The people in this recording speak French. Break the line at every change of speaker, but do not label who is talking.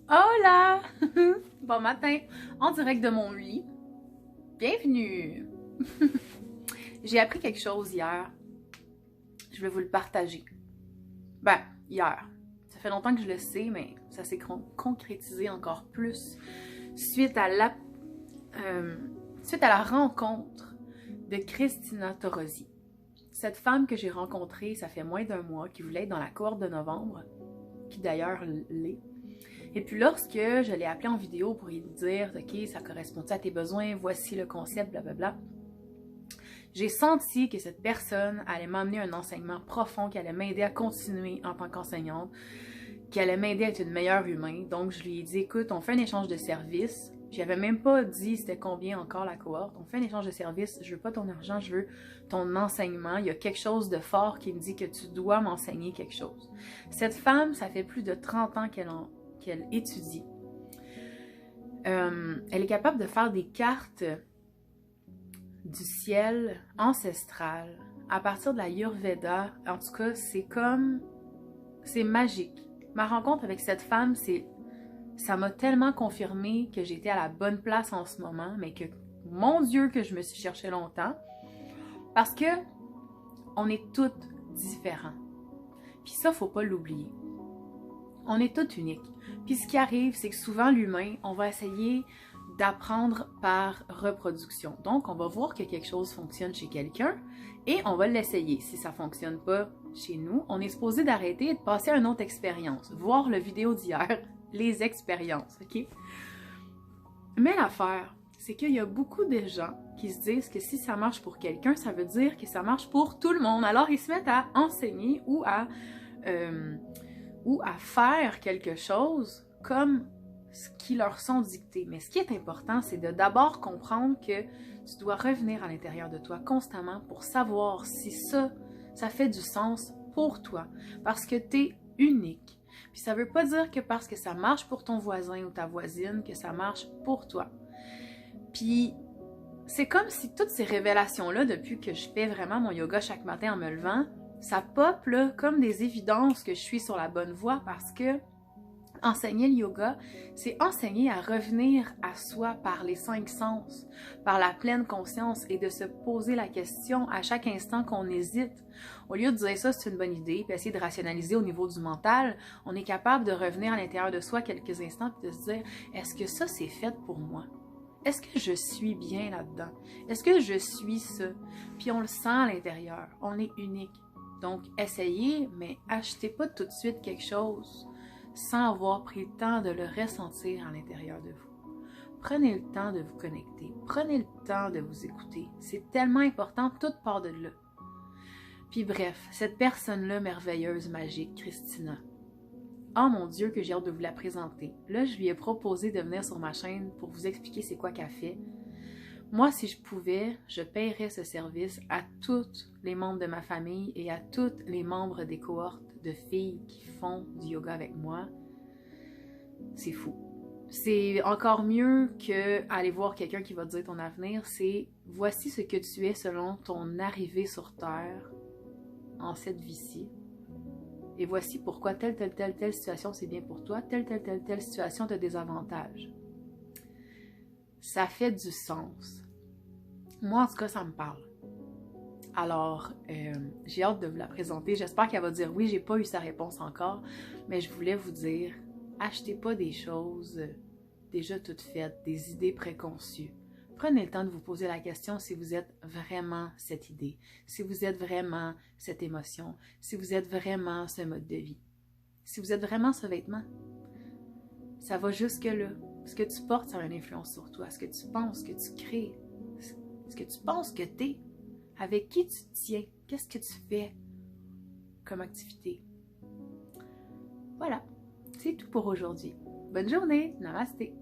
Hola! Bon matin, en direct de mon lit. Bienvenue! J'ai appris quelque chose hier. Je vais vous le partager. Ben, hier. Ça fait longtemps que je le sais, mais ça s'est concrétisé encore plus suite à la rencontre de Christina Torosi. Cette femme que j'ai rencontrée, ça fait moins d'un mois, qui voulait être dans la cohorte de novembre, qui d'ailleurs l'est. Et puis lorsque je l'ai appelé en vidéo pour lui dire « Ok, ça correspond à tes besoins, voici le concept, blablabla », j'ai senti que cette personne allait m'amener un enseignement profond, qui allait m'aider à continuer en tant qu'enseignante, qui allait m'aider à être une meilleure humaine. Donc je lui ai dit « Écoute, on fait un échange de services. » J'avais même pas dit c'était combien encore la cohorte. On fait un échange de services. Je veux pas ton argent, je veux ton enseignement. Il y a quelque chose de fort qui me dit que tu dois m'enseigner quelque chose. Cette femme, ça fait plus de 30 ans qu'elle étudie. Elle est capable de faire des cartes du ciel ancestral à partir de la Ayurveda. En tout cas, c'est magique. Ma rencontre avec cette femme, ça m'a tellement confirmé que j'étais à la bonne place en ce moment, mais que, mon Dieu, que je me suis cherchée longtemps. Parce que on est toutes différents. Puis ça, faut pas l'oublier. On est toutes uniques. Puis ce qui arrive, c'est que souvent l'humain, on va essayer d'apprendre par reproduction. Donc, on va voir que quelque chose fonctionne chez quelqu'un et on va l'essayer. Si ça ne fonctionne pas chez nous, on est supposé d'arrêter et de passer à une autre expérience. Voir la vidéo d'hier, les expériences, ok? Mais l'affaire, c'est qu'il y a beaucoup de gens qui se disent que si ça marche pour quelqu'un, ça veut dire que ça marche pour tout le monde. Alors, ils se mettent à enseigner ou à faire quelque chose comme ce qui leur sont dictés. Mais ce qui est important, c'est de d'abord comprendre que tu dois revenir à l'intérieur de toi constamment pour savoir si ça fait du sens pour toi. Parce que tu es unique. Puis ça veut pas dire que parce que ça marche pour ton voisin ou ta voisine, que ça marche pour toi. Puis c'est comme si toutes ces révélations-là, depuis que je fais vraiment mon yoga chaque matin en me levant, ça pop là, comme des évidences que je suis sur la bonne voie parce que enseigner le yoga, c'est enseigner à revenir à soi par les 5 sens, par la pleine conscience et de se poser la question à chaque instant qu'on hésite. Au lieu de dire ça, c'est une bonne idée, puis essayer de rationaliser au niveau du mental, on est capable de revenir à l'intérieur de soi quelques instants et de se dire « Est-ce que ça, c'est fait pour moi? Est-ce que je suis bien là-dedans? Est-ce que je suis ça? » Puis on le sent à l'intérieur, on est unique. Donc, essayez, mais achetez pas tout de suite quelque chose sans avoir pris le temps de le ressentir à l'intérieur de vous. Prenez le temps de vous connecter. Prenez le temps de vous écouter. C'est tellement important, toute part de là. Puis bref, cette personne-là merveilleuse, magique, Christina. Oh mon Dieu, que j'ai hâte de vous la présenter. Là, je lui ai proposé de venir sur ma chaîne pour vous expliquer c'est quoi qu'elle fait. Moi, si je pouvais, je paierais ce service à tous les membres de ma famille et à tous les membres des cohortes de filles qui font du yoga avec moi. C'est fou. C'est encore mieux qu'aller voir quelqu'un qui va te dire ton avenir. C'est voici ce que tu es selon ton arrivée sur Terre en cette vie-ci. Et voici pourquoi telle situation c'est bien pour toi, telle situation te désavantage. Ça fait du sens. Moi, en tout cas, ça me parle. Alors, j'ai hâte de vous la présenter. J'espère qu'elle va dire oui, j'ai pas eu sa réponse encore, mais je voulais vous dire, achetez pas des choses déjà toutes faites, des idées préconçues. Prenez le temps de vous poser la question si vous êtes vraiment cette idée, si vous êtes vraiment cette émotion, si vous êtes vraiment ce mode de vie, si vous êtes vraiment ce vêtement. Ça va jusque-là. Ce que tu portes, ça a une influence sur toi. Ce que tu penses, ce que tu crées, ce que tu penses que t'es. Avec qui tu te tiens? Qu'est-ce que tu fais comme activité? Voilà, c'est tout pour aujourd'hui. Bonne journée, namasté!